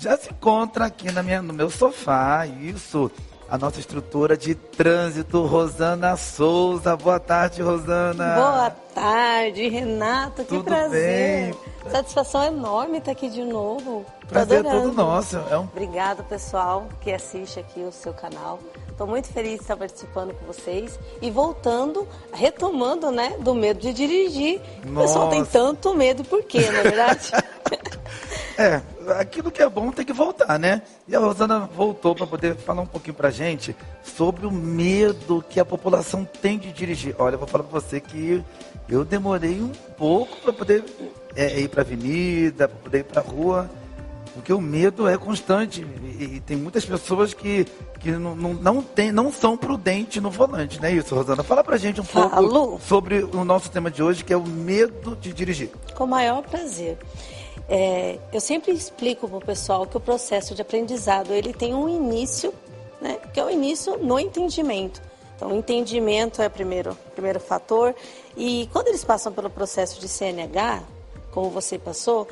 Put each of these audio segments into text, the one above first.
Já se encontra aqui no meu sofá, isso, a nossa instrutora de trânsito, Rosana Souza. Boa tarde, Rosana. Boa tarde, Renato, que Tudo prazer. bem? Satisfação enorme estar aqui de novo. Prazer é todo nosso. Obrigado, pessoal, que assiste aqui o seu canal. Estou muito feliz de estar participando com vocês e voltando, retomando, né, do medo de dirigir. Nossa. O pessoal tem tanto medo, por quê, não é verdade? Aquilo que é bom tem que voltar, né? E a Rosana voltou para poder falar um pouquinho pra gente sobre o medo que a população tem de dirigir. Olha, eu vou falar para você que eu demorei um pouco para poder ir para a avenida, para poder ir para a rua, porque o medo é constante e tem muitas pessoas que não são prudentes no volante, não é isso, Rosana? Fala pra gente um pouco sobre o nosso tema de hoje, que é o medo de dirigir. Com o maior prazer. Eu sempre explico para o pessoal que o processo de aprendizado ele tem um início, né, que é o início no entendimento. Então, o entendimento é o primeiro fator. E quando eles passam pelo processo de CNH, como você passou,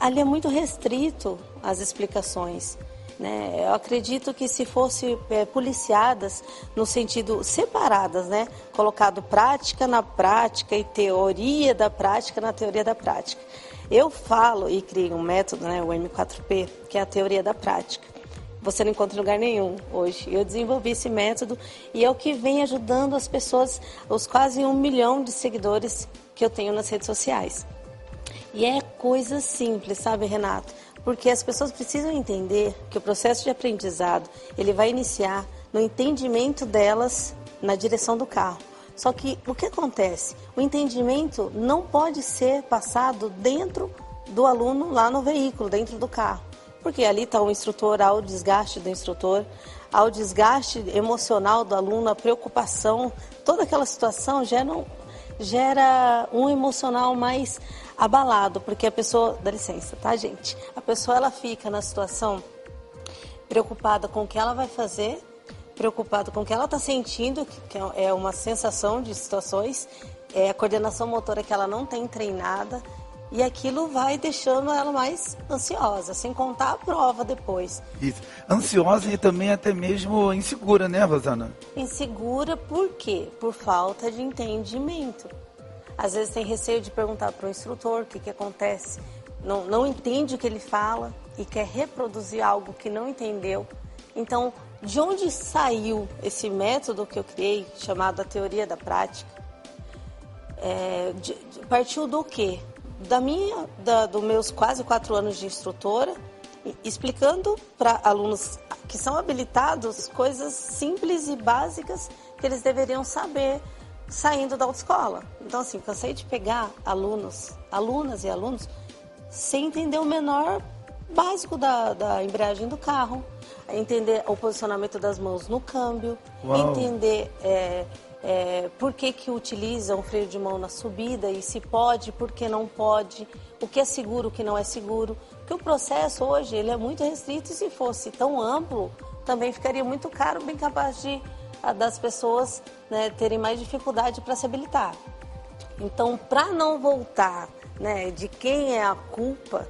ali é muito restrito as explicações. Né? Eu acredito que se fosse policiadas no sentido separadas, né? Colocado prática na prática e teoria da prática na teoria da prática. Eu falo e criei um método, né, o M4P, que é a teoria da prática. Você não encontra em lugar nenhum hoje. Eu desenvolvi esse método e é o que vem ajudando as pessoas, os quase 1 milhão de seguidores que eu tenho nas redes sociais. E é coisa simples, sabe, Renato? Porque as pessoas precisam entender que o processo de aprendizado, ele vai iniciar no entendimento delas na direção do carro. Só que o que acontece? O entendimento não pode ser passado dentro do aluno lá no veículo, dentro do carro. Porque ali está o instrutor, há o desgaste do instrutor, há o desgaste emocional do aluno, a preocupação, toda aquela situação gera um emocional mais abalado, porque a pessoa, dá licença, tá, gente? A pessoa ela fica na situação preocupada com o que ela vai fazer, preocupada com o que ela está sentindo, que é uma sensação de situações, a coordenação motora que ela não tem treinada, e aquilo vai deixando ela mais ansiosa, sem contar a prova depois. Isso. Ansiosa e também até mesmo insegura, né, Rosana? Insegura por quê? Por falta de entendimento. Às vezes tem receio de perguntar para o instrutor o que acontece, não entende o que ele fala e quer reproduzir algo que não entendeu. Então, de onde saiu esse método que eu criei, chamado a teoria da prática? Partiu do quê? Dos meus quase 4 anos de instrutora, explicando para alunos que são habilitados coisas simples e básicas que eles deveriam saber saindo da autoescola. Então, assim, cansei de pegar alunas e alunos sem entender o menor básico da embreagem do carro, entender o posicionamento das mãos no câmbio, entender por que utilizam o freio de mão na subida e se pode, por que não pode, o que é seguro, o que não é seguro. Porque o processo hoje ele é muito restrito e se fosse tão amplo, também ficaria muito caro, bem capaz das pessoas, né, terem mais dificuldade para se habilitar. Então, para não voltar, né, de quem é a culpa,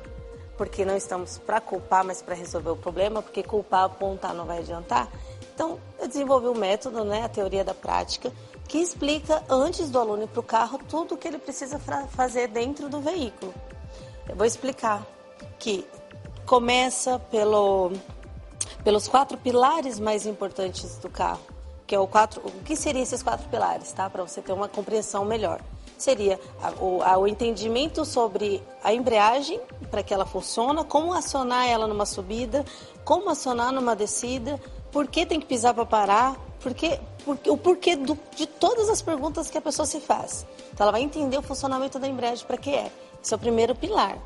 porque não estamos para culpar, mas para resolver o problema, porque culpar, apontar não vai adiantar. Então, eu desenvolvi um método, né, a teoria da prática, que explica antes do aluno ir para o carro tudo o que ele precisa fazer dentro do veículo. Eu vou explicar que começa pelos 4 pilares mais importantes do carro, que é o que seriam esses 4 pilares, tá? Para você ter uma compreensão melhor. Seria o entendimento sobre a embreagem, para que ela funcione, como acionar ela numa subida, como acionar numa descida, por que tem que pisar para parar, o porquê de todas as perguntas que a pessoa se faz. Então ela vai entender o funcionamento da embreagem para que é. Esse é o primeiro pilar.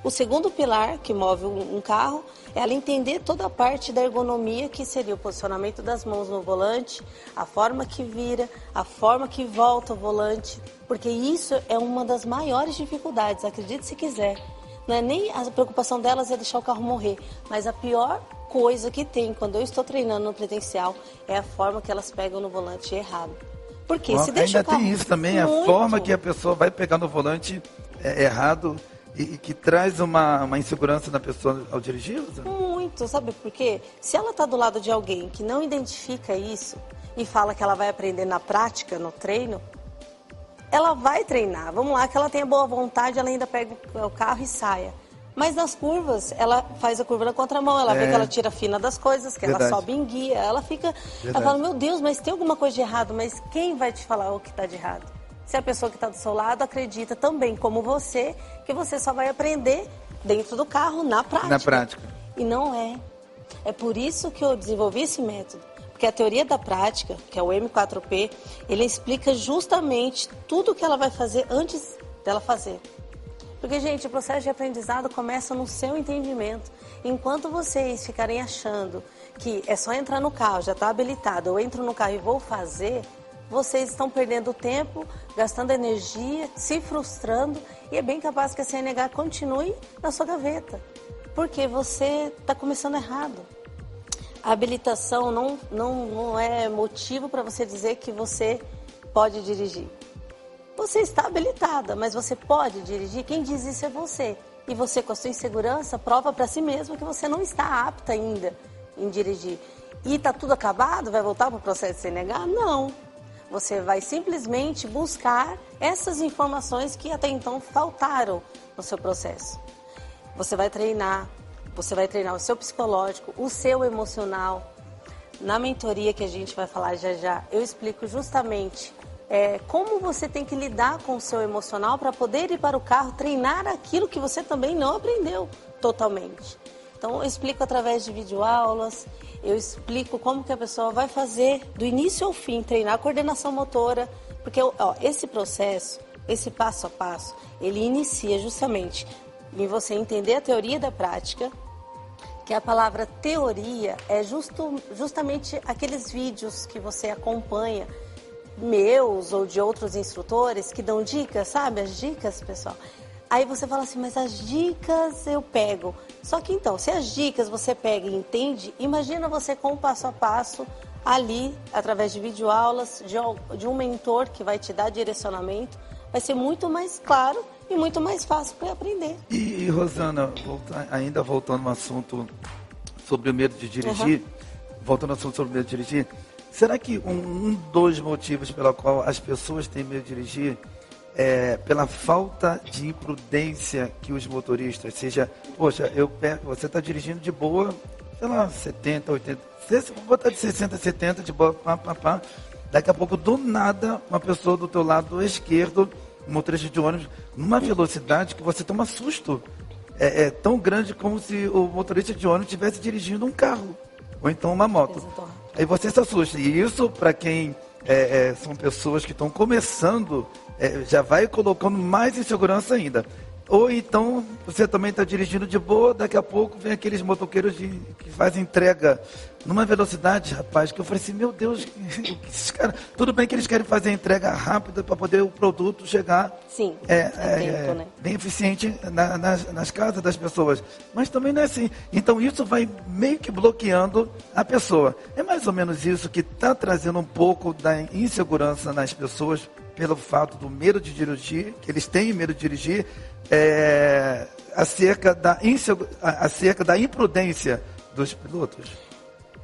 O segundo pilar, que move um carro, é ela entender toda a parte da ergonomia, que seria o posicionamento das mãos no volante, a forma que vira, a forma que volta o volante, porque isso é uma das maiores dificuldades, acredite se quiser. Não é nem a preocupação delas é deixar o carro morrer, mas a pior coisa que tem quando eu estou treinando no presencial é a forma que elas pegam no volante errado. Porque se deixa o carro ainda tem isso também, a forma que a pessoa vai pegar no volante errado. e que traz uma insegurança na pessoa ao dirigir, Rosana? Muito, sabe por quê? Se ela está do lado de alguém que não identifica isso e fala que ela vai aprender na prática, no treino, ela vai treinar. Vamos lá, que ela tenha boa vontade, ela ainda pega o carro e saia. Mas nas curvas, ela faz a curva na contramão, ela vê que ela tira a fina das coisas, que ela sobe em guia, ela fica... Ela fala, meu Deus, mas tem alguma coisa de errado, mas quem vai te falar o que está de errado? Se a pessoa que está do seu lado acredita também, como você, que você só vai aprender dentro do carro, na prática. Na prática. E não é. É por isso que eu desenvolvi esse método. Porque a teoria da prática, que é o M4P, ele explica justamente tudo o que ela vai fazer antes dela fazer. Porque, gente, o processo de aprendizado começa no seu entendimento. Enquanto vocês ficarem achando que é só entrar no carro, já está habilitado, eu entro no carro e vou fazer, vocês estão perdendo tempo, gastando energia, se frustrando, e é bem capaz que a CNH continue na sua gaveta. Porque você está começando errado. A habilitação não é motivo para você dizer que você pode dirigir. Você está habilitada, mas você pode dirigir? Quem diz isso é você. E você, com a sua insegurança, prova para si mesmo que você não está apta ainda em dirigir. E está tudo acabado? Vai voltar para o processo de CNH? Não. Você vai simplesmente buscar essas informações que até então faltaram no seu processo. Você vai treinar o seu psicológico, o seu emocional. Na mentoria que a gente vai falar já já, eu explico justamente como você tem que lidar com o seu emocional para poder ir para o carro, treinar aquilo que você também não aprendeu totalmente. Então, eu explico através de videoaulas, eu explico como que a pessoa vai fazer do início ao fim, treinar a coordenação motora, porque esse processo, esse passo a passo, ele inicia justamente em você entender a teoria da prática, que a palavra teoria é justamente aqueles vídeos que você acompanha, meus ou de outros instrutores, que dão dicas, sabe? As dicas, pessoal. Aí você fala assim, mas as dicas eu pego. Só que então, se as dicas você pega e entende, imagina você com o passo a passo ali, através de videoaulas, de um mentor que vai te dar direcionamento, vai ser muito mais claro e muito mais fácil para aprender. E Rosana, ainda voltando ao assunto sobre o medo de dirigir, será que um dos motivos pelo qual as pessoas têm medo de dirigir é pela falta de imprudência que os motoristas, seja, poxa, você está dirigindo de boa, sei lá, 70, 80, se botar de 60, 70, de boa, daqui a pouco, do nada, uma pessoa do teu lado esquerdo, um motorista de ônibus, numa velocidade que você toma susto. É tão grande como se o motorista de ônibus estivesse dirigindo um carro, ou então uma moto. Aí você se assusta. E isso, para quem são pessoas que estão começando, já vai colocando mais insegurança ainda. Ou então, você também está dirigindo de boa, daqui a pouco vem aqueles motoqueiros que fazem entrega numa velocidade, rapaz, que eu falei assim, meu Deus, esses caras, tudo bem que eles querem fazer a entrega rápida para poder o produto chegar tempo, né? bem eficiente nas casas das pessoas. Mas também não é assim. Então isso vai meio que bloqueando a pessoa. É mais ou menos isso que está trazendo um pouco da insegurança nas pessoas, pelo fato do medo de dirigir, que eles têm medo de dirigir, acerca da imprudência dos pilotos.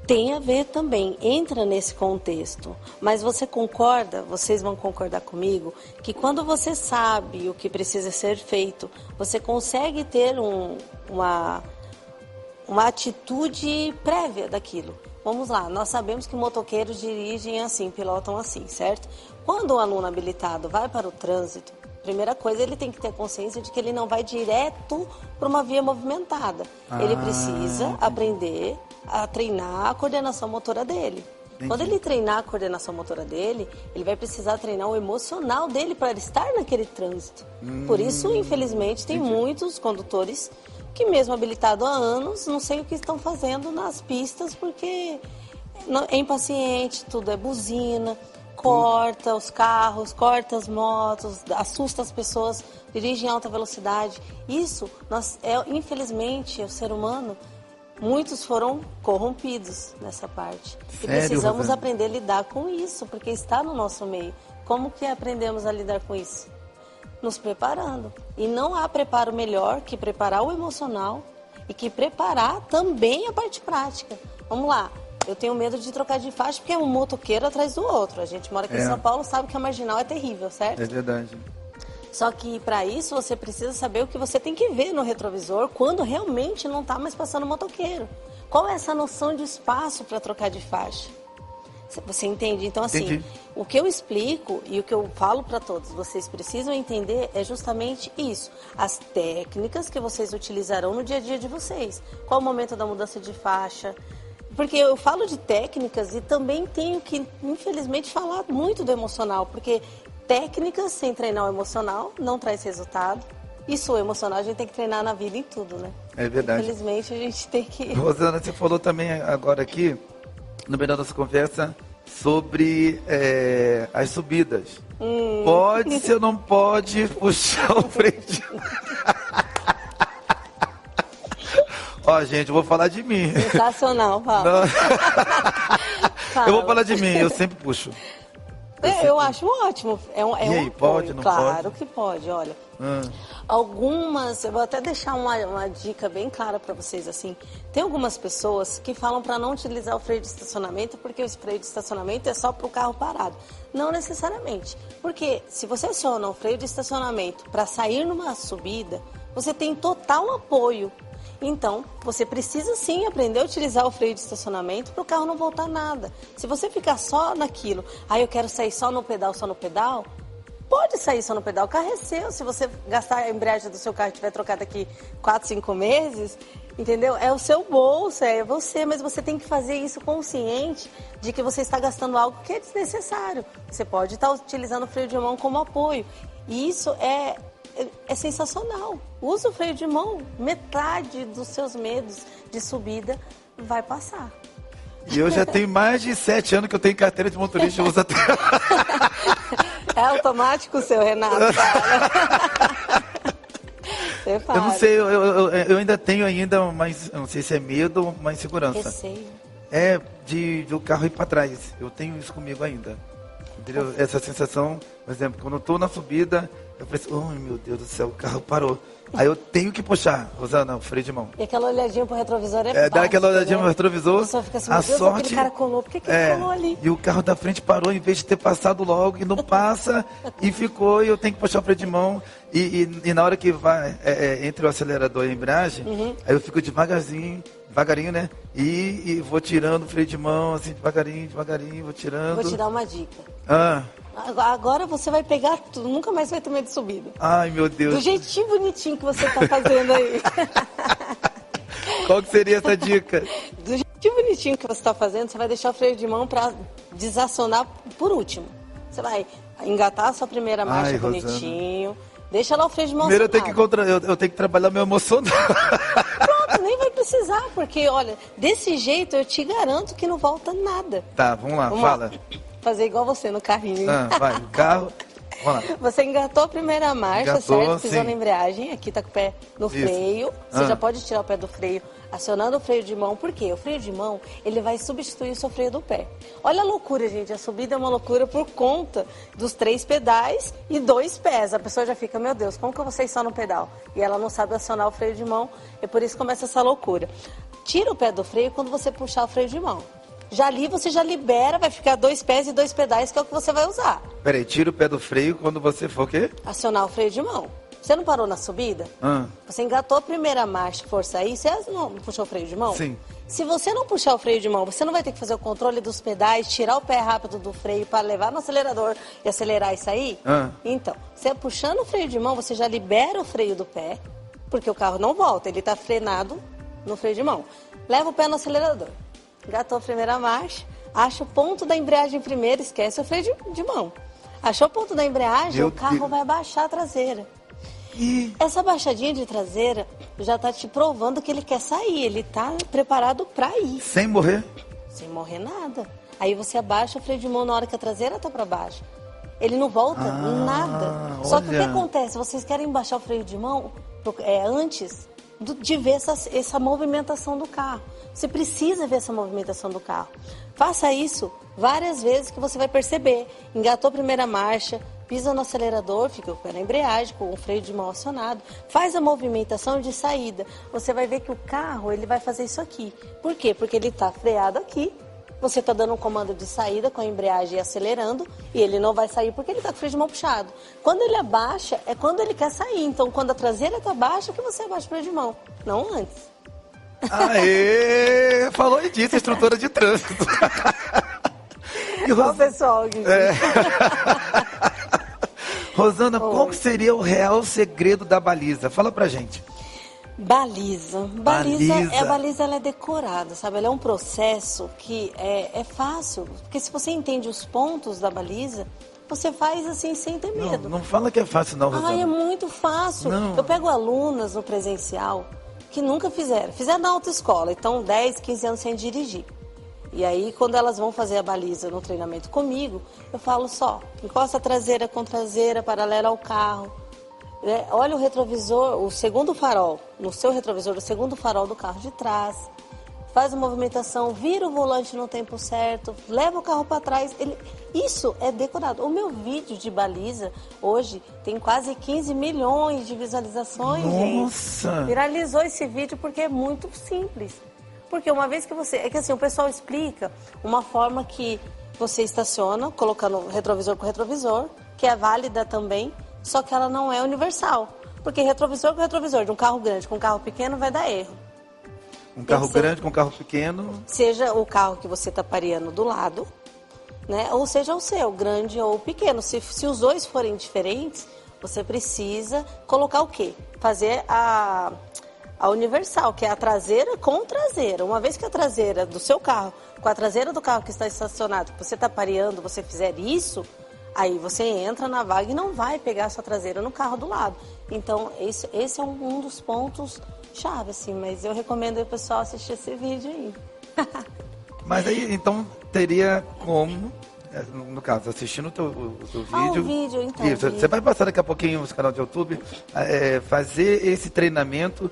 Tem a ver também, entra nesse contexto. Mas vocês vão concordar comigo, que quando você sabe o que precisa ser feito, você consegue ter uma atitude prévia daquilo. Vamos lá, nós sabemos que motoqueiros dirigem assim, pilotam assim, certo? Quando o aluno habilitado vai para o trânsito, primeira coisa, ele tem que ter consciência de que ele não vai direto para uma via movimentada. Ele precisa aprender a treinar a coordenação motora dele. Entendi. Quando ele treinar a coordenação motora dele, ele vai precisar treinar o emocional dele para estar naquele trânsito. Por isso, infelizmente, tem muitos condutores que mesmo habilitado há anos, não sei o que estão fazendo nas pistas, porque é impaciente, tudo é buzina, corta os carros, corta as motos, assusta as pessoas, dirige em alta velocidade. Isso, infelizmente, o ser humano, muitos foram corrompidos nessa parte. E precisamos Rosana? aprender a lidar com isso, porque está no nosso meio. Como que aprendemos a lidar com isso? nos preparando. E não há preparo melhor que preparar o emocional e que preparar também a parte prática. Vamos lá, eu tenho medo de trocar de faixa porque é um motoqueiro atrás do outro. A gente mora aqui em São Paulo, sabe que a marginal é terrível, certo? É verdade. Só que para isso você precisa saber o que você tem que ver no retrovisor quando realmente não está mais passando motoqueiro. Qual é essa noção de espaço para trocar de faixa? Você entende? Então, assim, Entendi. o que eu explico e o que eu falo para todos, vocês precisam entender é justamente isso. As técnicas que vocês utilizarão no dia a dia de vocês. Qual o momento da mudança de faixa? Porque eu falo de técnicas e também tenho que, infelizmente, falar muito do emocional. Porque técnicas sem treinar o emocional não traz resultado. Isso, o emocional, a gente tem que treinar na vida em tudo, né? É verdade. Infelizmente, a gente tem que... Rosana, você falou também agora aqui, no meio da nossa conversa, sobre as subidas. Pode, se ou não pode, puxar o freio de... Ó, gente, eu vou falar de mim. Sensacional, Paulo. Eu vou falar de mim, eu sempre puxo. Eu acho ótimo. E aí, pode, não pode? Claro que pode, olha. Algumas, eu vou até deixar uma dica bem clara para vocês, assim. Tem algumas pessoas que falam para não utilizar o freio de estacionamento porque o freio de estacionamento é só para o carro parado. Não necessariamente. Porque se você aciona o freio de estacionamento para sair numa subida, você tem total apoio. Então, você precisa sim aprender a utilizar o freio de estacionamento para o carro não voltar nada. Se você ficar só naquilo, eu quero sair só no pedal, pode sair só no pedal, o carro é seu. Se você gastar a embreagem do seu carro e tiver trocado aqui 4, 5 meses, entendeu? É o seu bolso, é você, mas você tem que fazer isso consciente de que você está gastando algo que é desnecessário. Você pode estar utilizando o freio de mão como apoio. E isso é sensacional. Usa o freio de mão, metade dos seus medos de subida vai passar. E eu já tenho mais de 7 anos que eu tenho carteira de motorista, eu uso até... É automático o seu, Renato? Você fala. Eu não sei, eu ainda tenho mas eu não sei se é medo ou mais segurança. Receio. É do carro ir para trás. Eu tenho isso comigo ainda. Entendeu? Essa sensação, por exemplo, quando eu estou na subida, eu penso, ai meu Deus do céu, o carro parou. Aí eu tenho que puxar, Rosana, o freio de mão. E aquela olhadinha pro retrovisor é dá aquela olhadinha né? pro retrovisor. A pessoa fica assim, meu A Deus, sorte, aquele cara colou, por que ele colou ali? E o carro da frente parou em vez de ter passado logo e não passa e ficou, e eu tenho que puxar o freio de mão. E na hora que vai entre o acelerador e a embreagem, aí eu fico devagarinho, né? E vou tirando o freio de mão, assim, devagarinho, vou tirando. Vou te dar uma dica. Agora você vai pegar tudo, nunca mais vai ter medo de subida. Ai, meu Deus. Do jeitinho bonitinho que você tá fazendo aí. Qual que seria essa dica? Do jeitinho bonitinho que você tá fazendo, você vai deixar o freio de mão para desacionar por último. Você vai engatar a sua primeira marcha bonitinho. Deixa lá o freio de mão. Primeiro eu tenho que trabalhar meu emocional. Pronto, nem vai precisar, porque olha, desse jeito eu te garanto que não volta nada. Tá, vamos lá, fala. Fazer igual você no carrinho. Vai, o carro. Vamos lá. Você engatou a primeira marcha, certo? Pisou na embreagem, aqui tá com o pé no freio. Você já pode tirar o pé do freio, acionando o freio de mão. Por quê? O freio de mão, ele vai substituir o seu freio do pé. Olha a loucura, gente. A subida é uma loucura por conta dos 3 pedais e 2 pés. A pessoa já fica, meu Deus, como que eu vou sair só no pedal? E ela não sabe acionar o freio de mão, e por isso começa essa loucura. Tira o pé do freio quando você puxar o freio de mão. Já ali você já libera, vai ficar 2 pés e 2 pedais, que é o que você vai usar. Peraí, tira o pé do freio quando você for o quê? Acionar o freio de mão. Você não parou na subida? Você engatou a primeira marcha, força aí, você não puxou o freio de mão? Sim. Se você não puxar o freio de mão, você não vai ter que fazer o controle dos pedais, tirar o pé rápido do freio para levar no acelerador e acelerar e sair? Então, você puxando o freio de mão, você já libera o freio do pé, porque o carro não volta, ele está frenado no freio de mão. Leva o pé no acelerador. Engatou a primeira marcha, acha o ponto da embreagem primeiro, esquece o freio de mão. Achou o ponto da embreagem, o carro vai baixar a traseira. Essa baixadinha de traseira já está te provando que ele quer sair, ele está preparado para ir. Sem morrer? Sem morrer nada. Aí você abaixa o freio de mão na hora que a traseira está para baixo. Ele não volta nada. Só que o que acontece? Vocês querem baixar o freio de mão antes de ver essa movimentação do carro. Você precisa ver essa movimentação do carro. Faça isso várias vezes que você vai perceber. Engatou a primeira marcha, pisa no acelerador, fica com o pé na embreagem, com o freio de mão acionado, faz a movimentação de saída. Você vai ver que o carro, ele vai fazer isso aqui. Por quê? Porque ele está freado aqui, você está dando um comando de saída com a embreagem acelerando e ele não vai sair porque ele está com o freio de mão puxado. Quando ele abaixa, é quando ele quer sair. Então, quando a traseira está baixa, que você abaixa o freio de mão, não antes. Aê! Falou e disse, instrutora de trânsito. Olha o pessoal aqui. Rosana, qual que seria o real segredo da baliza? Fala pra gente. Baliza. A baliza ela é decorada, sabe? Ela é um processo que é fácil, porque se você entende os pontos da baliza, você faz assim sem ter medo. Não fala que é fácil não, Rosana. É muito fácil. Não. Eu pego alunas no presencial que nunca fizeram na autoescola, então 10, 15 anos sem dirigir. E aí, quando elas vão fazer a baliza no treinamento comigo, eu falo só, encosta a traseira com traseira, paralela ao carro. Olha o retrovisor, o segundo farol, no seu retrovisor, o segundo farol do carro de trás. Faz a movimentação, vira o volante no tempo certo, leva o carro para trás. Isso é decorado. O meu vídeo de baliza, hoje, tem quase 15 milhões de visualizações, Nossa! gente. Viralizou esse vídeo porque é muito simples. Porque uma vez que você... É que assim, o pessoal explica uma forma que você estaciona, colocando retrovisor com retrovisor, que é válida também, só que ela não é universal. Porque retrovisor com retrovisor de um carro grande com um carro pequeno vai dar erro. Um carro grande com um carro pequeno... Seja o carro que você está pareando do lado, né? Ou seja o seu, grande ou pequeno. Se os dois forem diferentes, você precisa colocar o quê? Fazer a universal, que é a traseira com traseira. Uma vez que a traseira do seu carro, com a traseira do carro que está estacionado, que você está pareando, você fizer isso, aí você entra na vaga e não vai pegar a sua traseira no carro do lado. Então, esse é um dos pontos chave, assim, mas eu recomendo o pessoal assistir esse vídeo aí. Mas aí, então, teria como, no caso, assistindo o teu vídeo... o vídeo, então. Isso, você vai passar daqui a pouquinho no canal de YouTube, fazer esse treinamento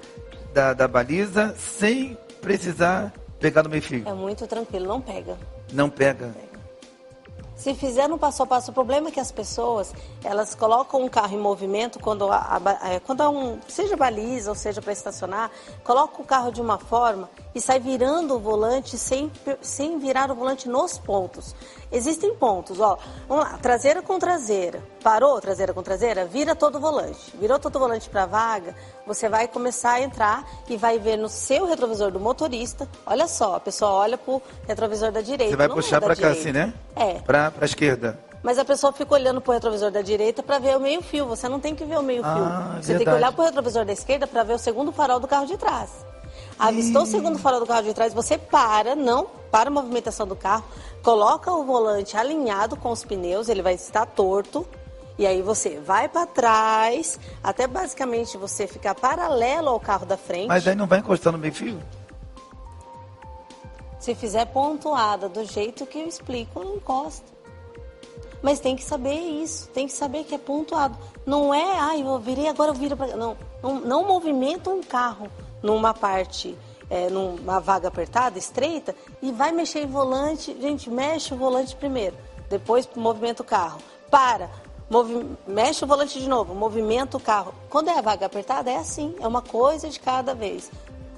da baliza sem precisar pegar no meio-fio. É muito tranquilo, não pega. Não pega? Se fizer no passo a passo, o problema é que as pessoas, elas colocam um carro em movimento quando seja baliza ou seja para estacionar, coloca o carro de uma forma e sai virando o volante sem virar o volante nos pontos. Existem pontos, ó, vamos lá, traseira com traseira, parou traseira com traseira, vira todo o volante. Virou todo o volante para a vaga, você vai começar a entrar e vai ver no seu retrovisor do motorista, olha só, a pessoa olha pro retrovisor da direita. Você vai puxar para cá assim, né? Para a esquerda. Mas a pessoa fica olhando para o retrovisor da direita para ver o meio-fio. Você não tem que ver o meio-fio. Você tem que olhar para o retrovisor da esquerda para ver o segundo farol do carro de trás. Avistou o segundo farol do carro de trás, você para a movimentação do carro, coloca o volante alinhado com os pneus, ele vai estar torto. E aí você vai para trás, até basicamente você ficar paralelo ao carro da frente. Mas aí não vai encostar no meio-fio? Se fizer pontuada do jeito que eu explico, não encosta. Mas tem que saber isso, tem que saber que é pontuado. Não é, eu virei, agora eu viro para... Não movimenta um carro numa parte, numa vaga apertada, estreita, e vai mexer em volante. Gente, mexe o volante primeiro, depois movimenta o carro. Mexe o volante de novo, movimenta o carro. Quando é a vaga apertada, é assim, é uma coisa de cada vez.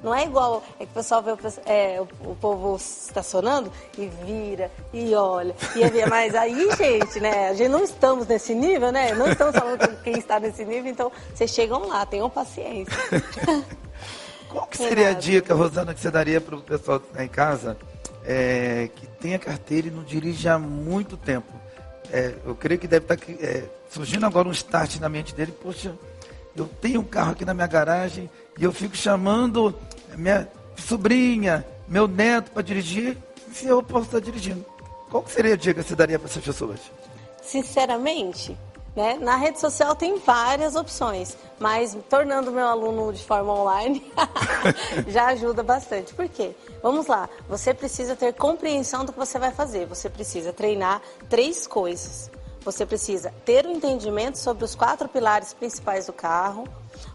Não é igual, é que o pessoal vê o povo estacionando e vira, e olha, mas aí, gente, né, a gente não estamos nesse nível, né, não estamos falando com quem está nesse nível, então vocês chegam lá, tenham paciência. Qual que seria a dica, Rosana, que você daria para o pessoal que está em casa, que tem a carteira e não dirige há muito tempo? Eu creio que deve estar surgindo agora um start na mente dele, poxa, eu tenho um carro aqui na minha garagem e eu fico chamando minha sobrinha, meu neto para dirigir, se eu posso estar dirigindo. Qual que seria a dica que você daria para essas pessoas? Sinceramente, né, na rede social tem várias opções, mas tornando meu aluno de forma online já ajuda bastante. Por quê? Vamos lá, você precisa ter compreensão do que você vai fazer, você precisa treinar 3 coisas. Você precisa ter o entendimento sobre os 4 pilares principais do carro.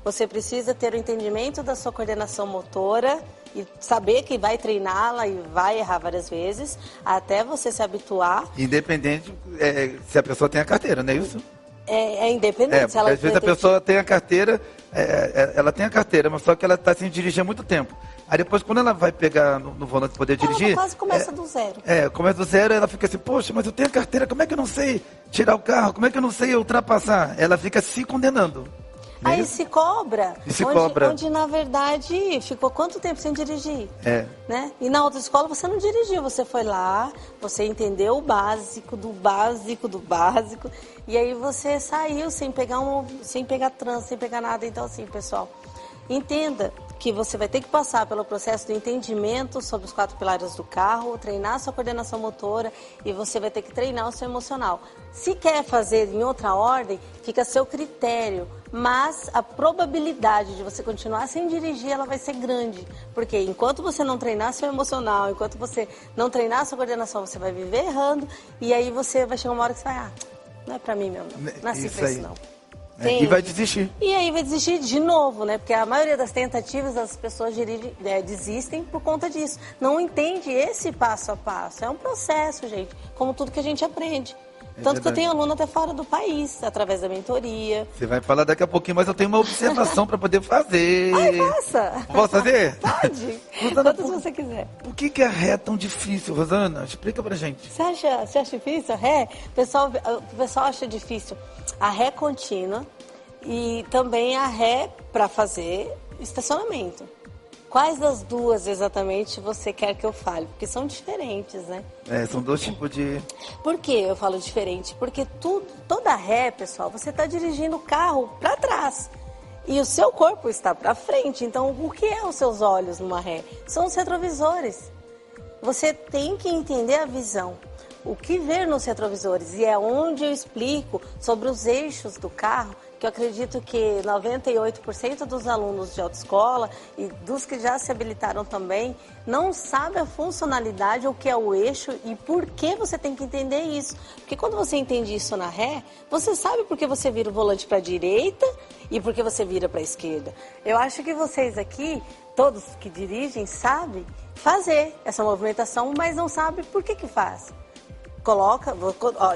Você precisa ter o entendimento da sua coordenação motora e saber que vai treiná-la e vai errar várias vezes, até você se habituar. Independente se a pessoa tem a carteira, não é isso? É independente. Porque às vezes a pessoa tem a carteira, ela tem a carteira, mas só que ela está sem dirigir há muito tempo. Aí depois, quando ela vai pegar no volante poder dirigir... Ela quase começa do zero. Começa do zero, ela fica assim, poxa, mas eu tenho a carteira, como é que eu não sei tirar o carro? Como é que eu não sei ultrapassar? Ela fica se condenando. Aí se cobra. Cobra. Onde, na verdade, ficou quanto tempo sem dirigir? Né? E na outra escola você não dirigiu, você foi lá, você entendeu o básico, do básico, do básico, e aí você saiu sem pegar trânsito, sem pegar nada. Então, assim, pessoal, entenda que você vai ter que passar pelo processo do entendimento sobre os 4 pilares do carro, treinar a sua coordenação motora e você vai ter que treinar o seu emocional. Se quer fazer em outra ordem, fica a seu critério, mas a probabilidade de você continuar sem dirigir, ela vai ser grande. Porque enquanto você não treinar seu emocional, enquanto você não treinar a sua coordenação, você vai viver errando e aí você vai chegar uma hora que você vai, não é pra mim mesmo, não. Nasci pra isso não. E vai desistir. E aí vai desistir de novo, né? Porque a maioria das tentativas as pessoas desistem por conta disso. Não entende esse passo a passo. É um processo, gente. Como tudo que a gente aprende. Tanto que eu tenho aluno até fora do país, através da mentoria. Você vai falar daqui a pouquinho, mas eu tenho uma observação para poder fazer. Ai, faça! Posso fazer? Pode! Rosana, quantas você quiser. Por que a ré é tão difícil, Rosana? Explica pra gente. Você acha difícil a ré? O pessoal acha difícil a ré contínua e também a ré para fazer estacionamento. Quais das duas exatamente você quer que eu fale? Porque são diferentes, né? São dois tipos de... Por que eu falo diferente? Porque toda ré, pessoal, você está dirigindo o carro para trás. E o seu corpo está para frente. Então, o que é os seus olhos numa ré? São os retrovisores. Você tem que entender a visão. O que ver nos retrovisores? E é onde eu explico sobre os eixos do carro, que eu acredito que 98% dos alunos de autoescola e dos que já se habilitaram também não sabem a funcionalidade, o que é o eixo e por que você tem que entender isso. Porque quando você entende isso na ré, você sabe por que você vira o volante para a direita e por que você vira para a esquerda. Eu acho que vocês aqui, todos que dirigem, sabem fazer essa movimentação, mas não sabem por que faz. Coloca,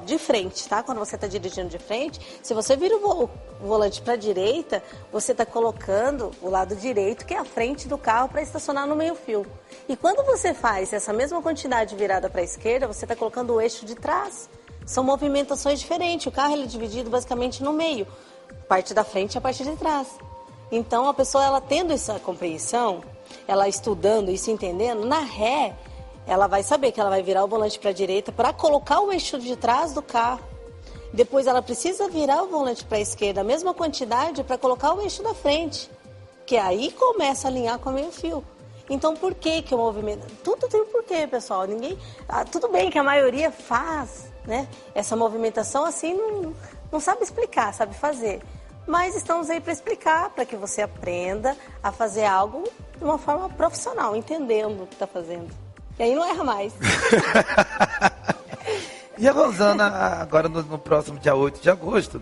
de frente, tá? Quando você está dirigindo de frente, se você vira o volante para a direita, você está colocando o lado direito, que é a frente do carro, para estacionar no meio-fio. E quando você faz essa mesma quantidade virada para a esquerda, você está colocando o eixo de trás. São movimentações diferentes. O carro ele é dividido basicamente no meio, parte da frente e a parte de trás. Então, a pessoa, ela tendo essa compreensão, ela estudando isso, entendendo, na ré, ela vai saber que ela vai virar o volante para a direita para colocar o eixo de trás do carro. Depois ela precisa virar o volante para a esquerda, a mesma quantidade, para colocar o eixo da frente. Que aí começa a alinhar com o meio-fio. Então, por que o movimento... Tudo tem um porquê, pessoal. Tudo bem que a maioria faz, né? Essa movimentação assim, não sabe explicar, sabe fazer. Mas estamos aí para explicar, para que você aprenda a fazer algo de uma forma profissional, entendendo o que está fazendo. E aí não erra mais. E a Rosana, agora no próximo dia 8 de agosto,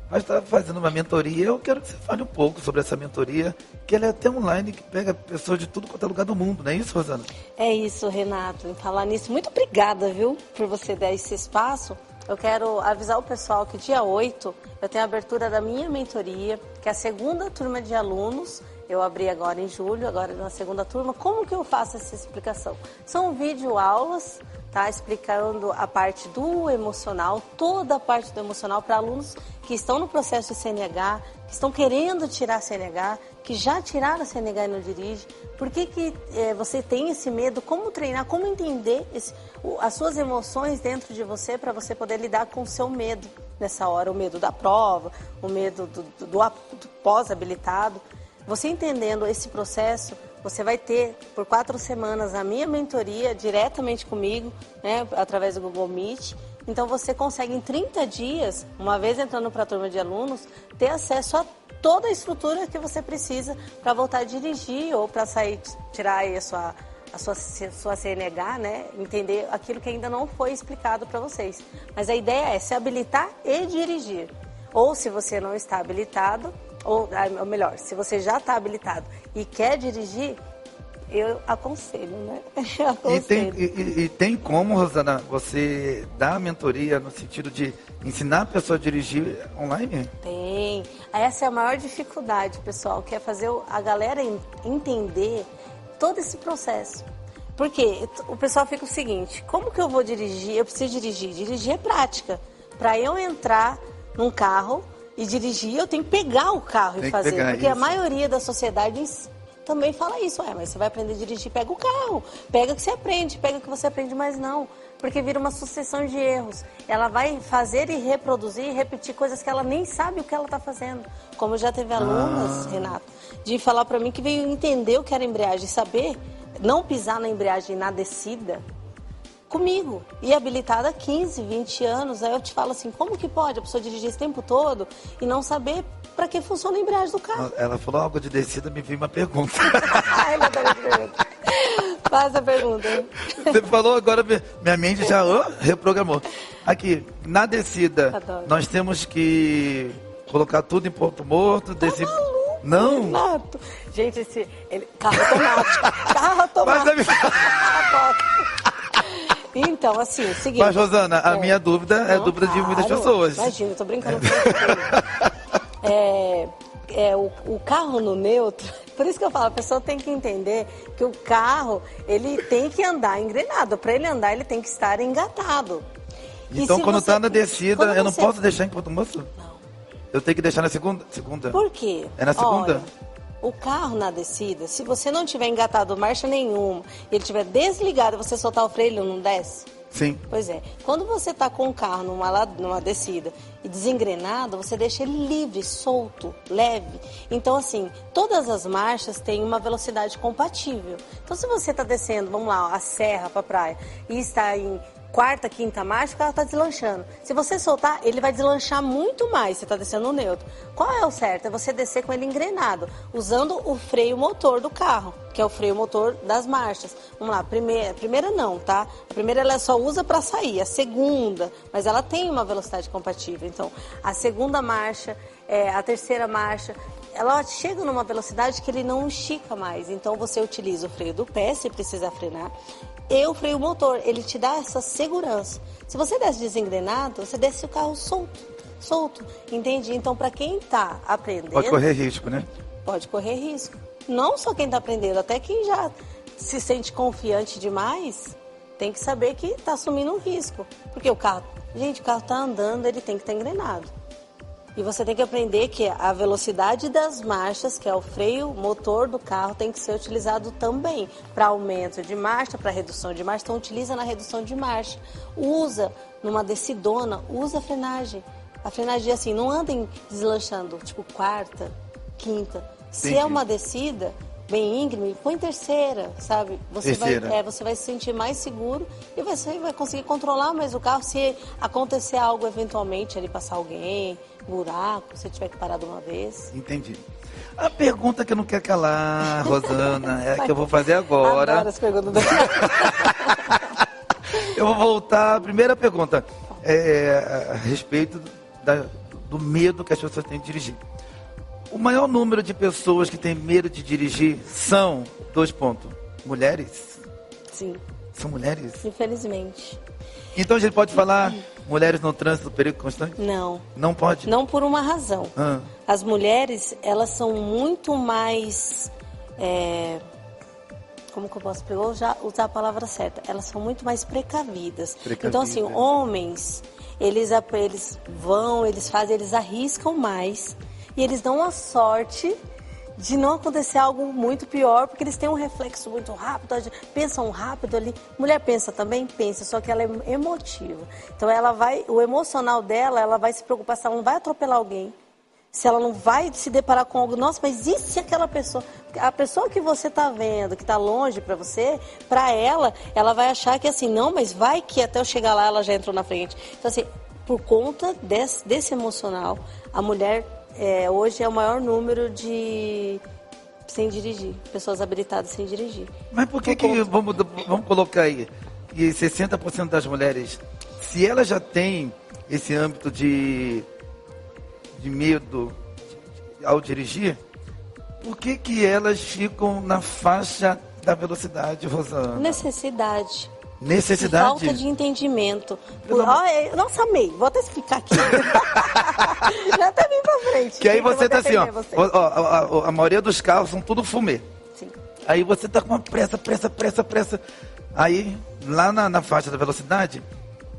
vai estar fazendo uma mentoria. Eu quero que você fale um pouco sobre essa mentoria, que ela é até online, que pega pessoas de tudo quanto é lugar do mundo, não é isso, Rosana? É isso, Renato. Em falar nisso, muito obrigada, viu, por você dar esse espaço. Eu quero avisar o pessoal que dia 8 eu tenho a abertura da minha mentoria, que é a segunda turma de alunos. Eu abri agora em julho, agora na segunda turma. Como que eu faço essa explicação? São videoaulas, tá? Explicando a parte do emocional, toda a parte do emocional para alunos que estão no processo de CNH, que estão querendo tirar a CNH, que já tiraram a CNH e não dirige. Por que você tem esse medo? Como treinar? Como entender as suas emoções dentro de você para você poder lidar com o seu medo nessa hora? O medo da prova, o medo do pós-habilitado. Você entendendo esse processo, você vai ter por 4 semanas a minha mentoria diretamente comigo, né, através do Google Meet. Então você consegue em 30 dias, uma vez entrando para a turma de alunos, ter acesso a toda a estrutura que você precisa para voltar a dirigir ou para sair, tirar aí a sua CNH, né, entender aquilo que ainda não foi explicado para vocês. Mas a ideia é se habilitar e dirigir. Ou se você não está habilitado, ou melhor, se você já está habilitado e quer dirigir, eu aconselho, né? Eu E tem, aconselho. e tem como, Rosana, você dar mentoria no sentido de ensinar a pessoa a dirigir online? Tem. Essa é a maior dificuldade, pessoal, que é fazer a galera entender todo esse processo. Porque o pessoal fica o seguinte, como que eu vou dirigir? Eu preciso dirigir. Dirigir é prática. Para eu entrar num carro e dirigir, eu tenho que pegar o carro e fazer. Porque a maioria da sociedade também fala isso. Mas você vai aprender a dirigir, pega o carro. Pega o que você aprende, pega o que você aprende, mas não. Porque vira uma sucessão de erros. Ela vai fazer e reproduzir e repetir coisas que ela nem sabe o que ela está fazendo. Como já teve alunas, Renato, de falar para mim que veio entender o que era embreagem, saber não pisar na embreagem na descida comigo. E habilitada há 15, 20 anos. Aí eu te falo assim, como que pode a pessoa dirigir esse tempo todo e não saber para que funciona a embreagem do carro? Ela falou algo de descida, me veio uma pergunta. Ela adora de pergunta. Faz a pergunta. Você falou agora, minha mente já reprogramou. Aqui, na descida, Adoro. nós temos que colocar tudo em ponto morto. Maluco, não? Renato. Gente, carro automático. Carro automático. Então, assim, é o seguinte... Mas, Rosana, a minha dúvida é a dúvida de muitas pessoas. Imagina, eu tô brincando com você. O carro no neutro, por isso que eu falo, a pessoa tem que entender que o carro, ele tem que andar engrenado. Para ele andar, ele tem que estar engatado. Então, quando está na descida, eu não posso deixar em ponto morto? Não. Eu tenho que deixar na segunda? Por quê? É na segunda? Olha, o carro na descida, se você não tiver engatado marcha nenhuma e ele estiver desligado e você soltar o freio, ele não desce? Sim. Pois é. Quando você está com o carro numa descida e desengrenado, você deixa ele livre, solto, leve. Então, assim, todas as marchas têm uma velocidade compatível. Então, se você está descendo, vamos lá, a serra para a praia, e está em quarta, quinta marcha, o carro está deslanchando. Se você soltar, ele vai deslanchar muito mais, você está descendo no neutro. Qual é o certo? É você descer com ele engrenado, usando o freio motor do carro, que é o freio motor das marchas. Vamos lá, a primeira não, tá? A primeira ela só usa para sair, a segunda, mas ela tem uma velocidade compatível. Então, a segunda marcha, a terceira marcha, ela chega numa velocidade que ele não estica mais. Então, você utiliza o freio do pé, se precisar frenar, e o freio motor, ele te dá essa segurança. Se você desce desengrenado, você desce o carro solto, entende? Então, para quem está aprendendo... Pode correr risco, né? Pode correr risco. Não só quem está aprendendo, até quem já se sente confiante demais, tem que saber que está assumindo um risco. Porque o carro está andando, ele tem que estar engrenado. E você tem que aprender que a velocidade das marchas, que é o freio motor do carro, tem que ser utilizado também para aumento de marcha, para redução de marcha. Então, utiliza na redução de marcha. Usa numa descidona, usa a frenagem. A frenagem, assim, não anda deslanchando, tipo quarta, quinta. Se é uma descida bem íngreme, põe terceira, sabe? Você vai se sentir mais seguro e você vai conseguir controlar mais o carro se acontecer algo eventualmente, ali passar alguém, buraco, se tiver que parar de uma vez. Entendi. A pergunta que eu não quero calar, Rosana, é a que eu vou fazer agora. Adoro as perguntas do... Eu vou voltar à primeira pergunta, a respeito do medo que as pessoas têm de dirigir. O maior número de pessoas que têm medo de dirigir são, mulheres? Sim. São mulheres? Infelizmente. Então a gente pode falar mulheres no trânsito, perigo constante? Não. Não pode? Não por uma razão. As mulheres, elas são muito mais... como que eu posso usar a palavra certa? Elas são muito mais precavidas. Então, assim, homens, eles arriscam mais e eles dão a sorte de não acontecer algo muito pior, porque eles têm um reflexo muito rápido, pensam rápido ali. Mulher pensa também? Pensa, só que ela é emotiva. Então, o emocional dela, ela vai se preocupar se ela não vai atropelar alguém, se ela não vai se deparar com algo, nossa, mas e se aquela pessoa... A pessoa que você está vendo, que está longe para você, para ela vai achar que assim, não, mas vai que até eu chegar lá ela já entrou na frente. Então, assim, por conta desse emocional, a mulher hoje é o maior número de sem dirigir, pessoas habilitadas sem dirigir. Mas por que vamos colocar aí, que 60% das mulheres, se elas já têm esse âmbito de medo ao dirigir, por que elas ficam na faixa da velocidade, Rosana? Necessidade. Necessidade? Falta de entendimento. Pelo amor- Nossa, amei. Vou até explicar aqui. Já até vim pra frente. Que aí Eu vou você tá assim, ó, defender você. a maioria dos carros são tudo fumê. Sim. Aí você tá com uma pressa. Aí, lá na faixa da velocidade,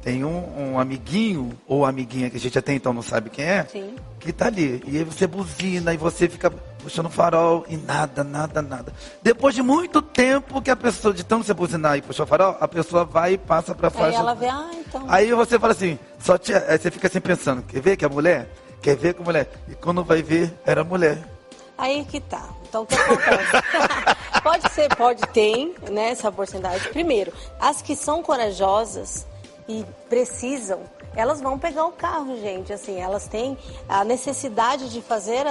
tem um amiguinho ou amiguinha que a gente até então não sabe quem é, Sim. que tá ali. E aí você buzina e você fica puxando o farol e nada. Depois de muito tempo que a pessoa, de tanto você buzinar e puxar o farol, a pessoa vai e passa pra faixa. Aí ela vê, então. Aí você fala assim, aí você fica assim pensando, quer ver que é mulher? Quer ver que é mulher? E quando vai ver, era mulher. Aí que tá. Então, o que acontece? Pode ter, né, essa porcentagem. Primeiro, as que são corajosas e precisam, elas vão pegar o carro, gente. Assim, elas têm a necessidade de fazer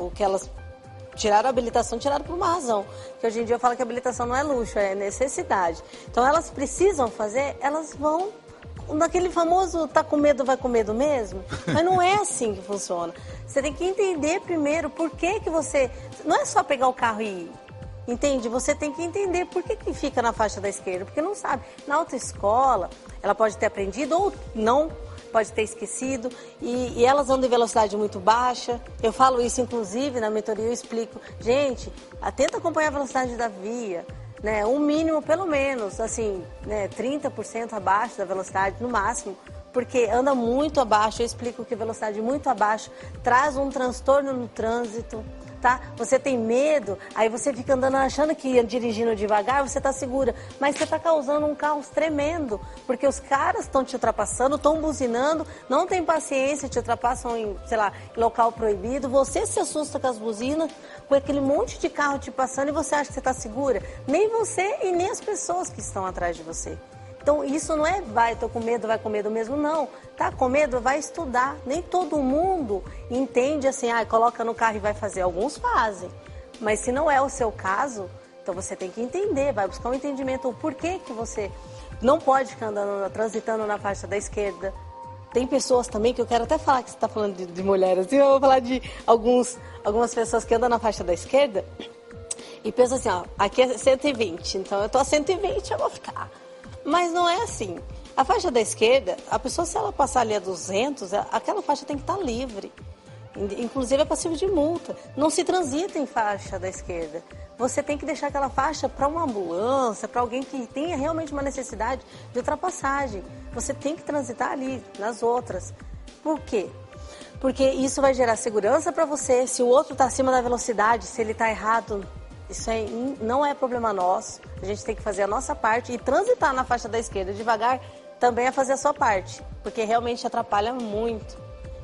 o que elas tiraram a habilitação, tiraram por uma razão. Que hoje em dia eu falo que a habilitação não é luxo, é necessidade. Então, elas precisam fazer, elas vão naquele famoso tá com medo, vai com medo mesmo. Mas não é assim que funciona. Você tem que entender primeiro por que você... Não é só pegar o carro e ir. Entende? Você tem que entender por que fica na faixa da esquerda. Porque não sabe. Na autoescola, ela pode ter aprendido ou não, pode ter esquecido. E elas andam em velocidade muito baixa. Eu falo isso, inclusive, na mentoria eu explico. Gente, tenta acompanhar a velocidade da via. Né, um mínimo, pelo menos, assim, né, 30% abaixo da velocidade, no máximo, porque anda muito abaixo. Eu explico que velocidade muito abaixo traz um transtorno no trânsito, tá? Você tem medo, aí você fica andando achando que dirigindo devagar, você tá segura, mas você tá causando um caos tremendo, porque os caras estão te ultrapassando, estão buzinando, não tem paciência, te ultrapassam em, sei lá, em local proibido, você se assusta com as buzinas, com aquele monte de carro te passando e você acha que você está segura. Nem você e nem as pessoas que estão atrás de você. Então, isso não é tô com medo, vai com medo mesmo, não. Tá com medo, vai estudar. Nem todo mundo entende assim, coloca no carro e vai fazer. Alguns fazem. Mas se não é o seu caso, então você tem que entender, vai buscar um entendimento, o porquê que você não pode ficar andando, transitando na faixa da esquerda. Tem pessoas também, que eu quero até falar que você está falando de mulheres, assim, eu vou falar de algumas pessoas que andam na faixa da esquerda e pensam assim, aqui é 120, então eu tô a 120, eu vou ficar. Mas não é assim. A faixa da esquerda, a pessoa, se ela passar ali a 200, aquela faixa tem que estar livre. Inclusive é passivo de multa. Não se transita em faixa da esquerda. Você tem que deixar aquela faixa para uma ambulância, para alguém que tenha realmente uma necessidade de ultrapassagem. Você tem que transitar ali, nas outras. Por quê? Porque isso vai gerar segurança para você. Se o outro está acima da velocidade, se ele está errado, isso aí não é problema nosso. A gente tem que fazer a nossa parte e transitar na faixa da esquerda devagar também é fazer a sua parte, porque realmente atrapalha muito.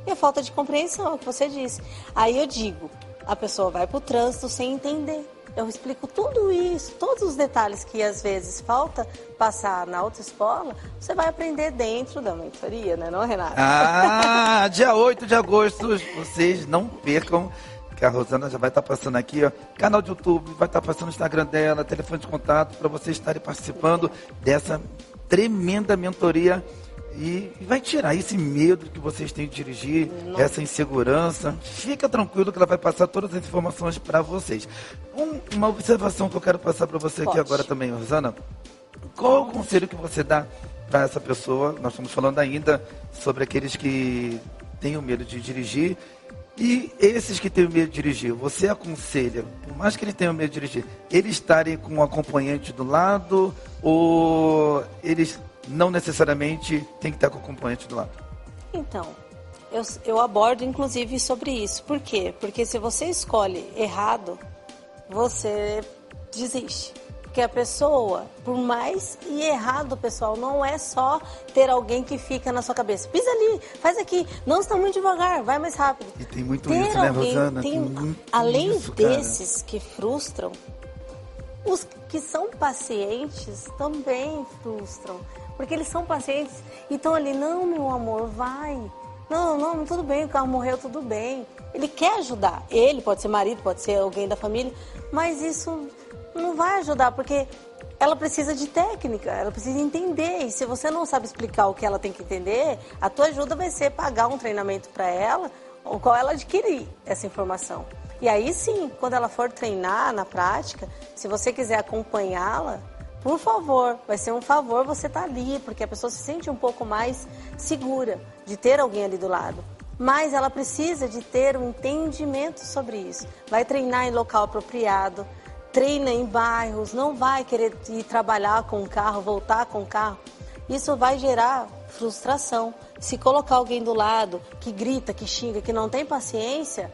E a falta de compreensão, é o que você disse. Aí eu digo, a pessoa vai para o trânsito sem entender. Eu explico tudo isso, todos os detalhes que às vezes falta passar na autoescola, você vai aprender dentro da mentoria, né, não, Renata? Dia 8 de agosto, vocês não percam, que a Rosana já vai estar passando aqui, ó, canal de YouTube, vai estar passando o Instagram dela, telefone de contato, para vocês estarem participando dessa tremenda mentoria. E vai tirar esse medo que vocês têm de dirigir, essa insegurança. Fica tranquilo que ela vai passar todas as informações para vocês. Uma observação que eu quero passar para você aqui agora também, Rosana. Qual é o conselho que você dá para essa pessoa? Nós estamos falando ainda sobre aqueles que têm o medo de dirigir. E esses que têm medo de dirigir, você aconselha, por mais que eles tenham medo de dirigir, eles estarem com um acompanhante do lado ou eles não necessariamente tem que estar com o acompanhante do lado? Então, eu abordo inclusive sobre isso. Por quê? Porque se você escolhe errado, você desiste. Porque a pessoa, por mais e errado, pessoal, não é só ter alguém que fica na sua cabeça. Pisa ali, faz aqui, não está muito devagar, vai mais rápido. E tem muito isso, né, Rosana? Tem muito além isso, cara. desses que frustram, os que são pacientes também frustram. Porque eles são pacientes e estão ali, não, meu amor, vai. Não, tudo bem, o carro morreu, tudo bem. Ele quer ajudar. Ele pode ser marido, pode ser alguém da família, mas isso não vai ajudar, porque ela precisa de técnica, ela precisa entender. E se você não sabe explicar o que ela tem que entender, a tua ajuda vai ser pagar um treinamento para ela, ou qual ela adquirir essa informação. E aí sim, quando ela for treinar na prática, se você quiser acompanhá-la, por favor, vai ser um favor você estar ali, porque a pessoa se sente um pouco mais segura de ter alguém ali do lado. Mas ela precisa de ter um entendimento sobre isso. Vai treinar em local apropriado, treina em bairros, não vai querer ir trabalhar com o carro, voltar com o carro. Isso vai gerar frustração. Se colocar alguém do lado que grita, que xinga, que não tem paciência,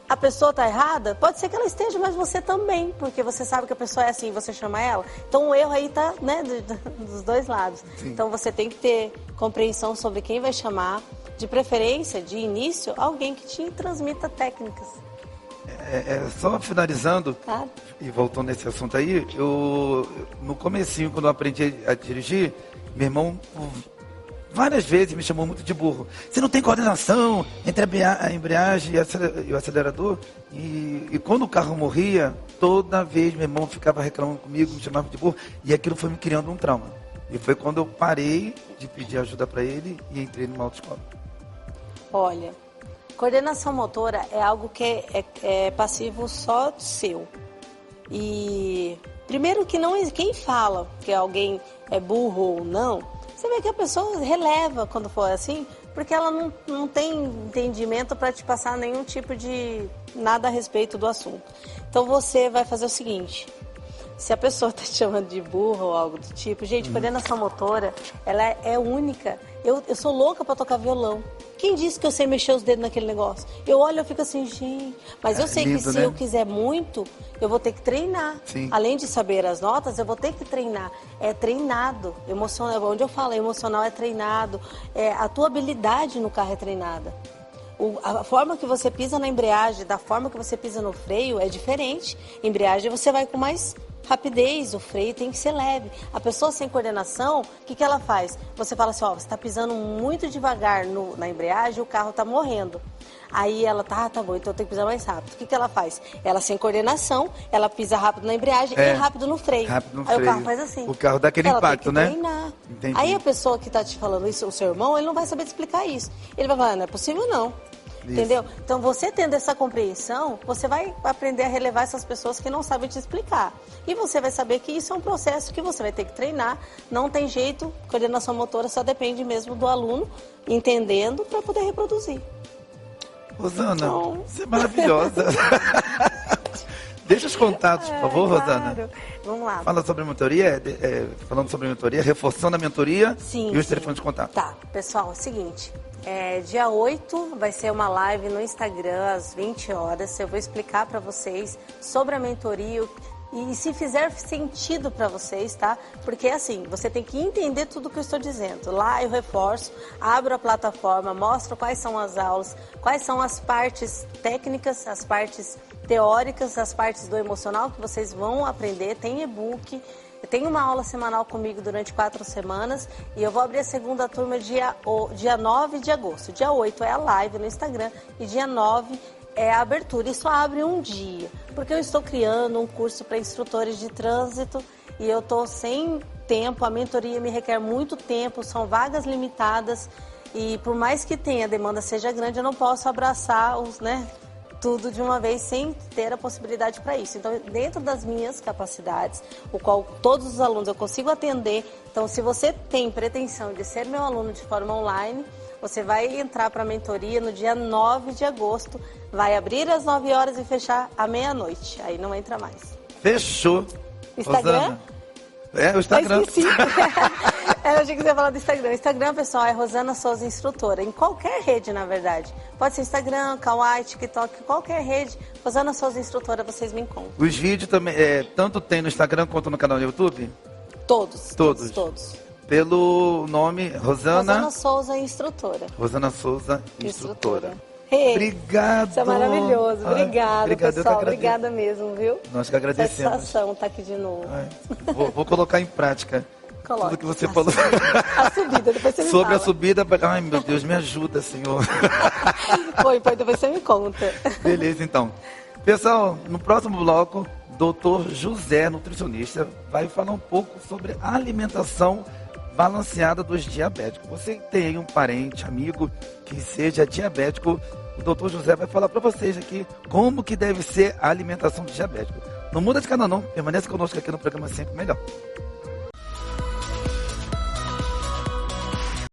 a pessoa está errada? Pode ser que ela esteja, mas você também, porque você sabe que a pessoa é assim, você chama ela. Então o erro aí está, né, dos dois lados. Sim. Então você tem que ter compreensão sobre quem vai chamar, de preferência, de início, alguém que te transmita técnicas. Só finalizando, Claro. E voltando nesse assunto aí, no comecinho, quando eu aprendi a dirigir, meu irmão várias vezes me chamou muito de burro. Você não tem coordenação entre a embreagem e o acelerador? E quando o carro morria, toda vez meu irmão ficava reclamando comigo, me chamava de burro, e aquilo foi me criando um trauma. E foi quando eu parei de pedir ajuda para ele e entrei numa autoescola. Olha, coordenação motora é algo que é passivo só seu. E primeiro que não, quem fala que alguém é burro ou não, você vê que a pessoa releva quando for assim, porque ela não tem entendimento para te passar nenhum tipo de nada a respeito do assunto. Então você vai fazer o seguinte: se a pessoa está te chamando de burro ou algo do tipo, gente, coordenação motora, ela é única. Eu sou louca para tocar violão. Quem disse que eu sei mexer os dedos naquele negócio? Eu olho e eu fico assim, gente... Mas eu sei que se eu quiser muito, eu vou ter que treinar. Sim. Além de saber as notas, eu vou ter que treinar. É treinado. Emocional, onde eu falo, emocional é treinado. A tua habilidade no carro é treinada. A forma que você pisa na embreagem, da forma que você pisa no freio é diferente. Embreagem você vai com mais rapidez, o freio tem que ser leve. A pessoa sem coordenação, o que ela faz? Você fala assim, ó, você está pisando muito devagar na embreagem, o carro está morrendo. Aí ela, tá bom, então eu tenho que pisar mais rápido. O que ela faz? Ela sem coordenação, ela pisa rápido na embreagem e rápido no freio. Rápido no Aí freio. o carro faz assim. O carro dá aquele impacto, né? Treinar. Entendi. Aí a pessoa que está te falando isso, o seu irmão, ele não vai saber te explicar isso. Ele vai falar, não é possível não. Isso. Entendeu? Então, você tendo essa compreensão, você vai aprender a relevar essas pessoas que não sabem te explicar. E você vai saber que isso é um processo que você vai ter que treinar. Não tem jeito, coordenação motora só depende mesmo do aluno entendendo para poder reproduzir. Rosana, então... você é maravilhosa. Deixa os contatos, por favor, claro. Rosana. Vamos lá. Fala sobre a mentoria, falando sobre a mentoria, reforçando a mentoria. Sim, e os telefones de contato. Tá, pessoal, é o seguinte, dia 8 vai ser uma live no Instagram às 20 horas, eu vou explicar para vocês sobre a mentoria e se fizer sentido para vocês, tá? Porque assim, você tem que entender tudo que eu estou dizendo. Lá eu reforço, abro a plataforma, mostro quais são as aulas, quais são as partes técnicas, as partes teóricas, as partes do emocional que vocês vão aprender, tem e-book. Eu tenho uma aula semanal comigo durante 4 semanas e eu vou abrir a segunda turma dia 9 de agosto. Dia 8 é a live no Instagram e dia 9 é a abertura. Isso abre um dia, porque eu estou criando um curso para instrutores de trânsito e eu estou sem tempo, a mentoria me requer muito tempo, são vagas limitadas e por mais que tenha, a demanda seja grande, eu não posso abraçar tudo de uma vez sem ter a possibilidade para isso. Então, dentro das minhas capacidades, o qual todos os alunos eu consigo atender. Então, se você tem pretensão de ser meu aluno de forma online, você vai entrar para a mentoria no dia 9 de agosto, vai abrir às 9 horas e fechar à meia-noite. Aí não entra mais. Fechou. Instagram? Rosana. O Instagram. Eu achei que você ia falar do Instagram. O Instagram, pessoal, é Rosana Souza Instrutora. Em qualquer rede, na verdade. Pode ser Instagram, Kawaii, TikTok, qualquer rede. Rosana Souza Instrutora, vocês me encontram. Os vídeos também, tanto tem no Instagram quanto no canal do YouTube? Todos. Pelo nome Rosana Souza Instrutora. Rosana Souza Instrutora. Hey, obrigado. Isso é maravilhoso. Obrigada, pessoal. Obrigada mesmo, viu? Nós que agradecemos. Satisfação estar aqui de novo. Vou colocar em prática. Coloque. Tudo que você falou. A subida, depois você me Sobre fala. a subida. Ai, meu Deus, me ajuda, Senhor. Foi, depois você me conta. Beleza, então. Pessoal, no próximo bloco, Dr. José, nutricionista, vai falar um pouco sobre a alimentação balanceada dos diabéticos. Você tem um parente, amigo que seja diabético, o doutor José vai falar para vocês aqui como que deve ser a alimentação de diabético. Não muda de canal não, permaneça conosco aqui no programa Sempre Melhor.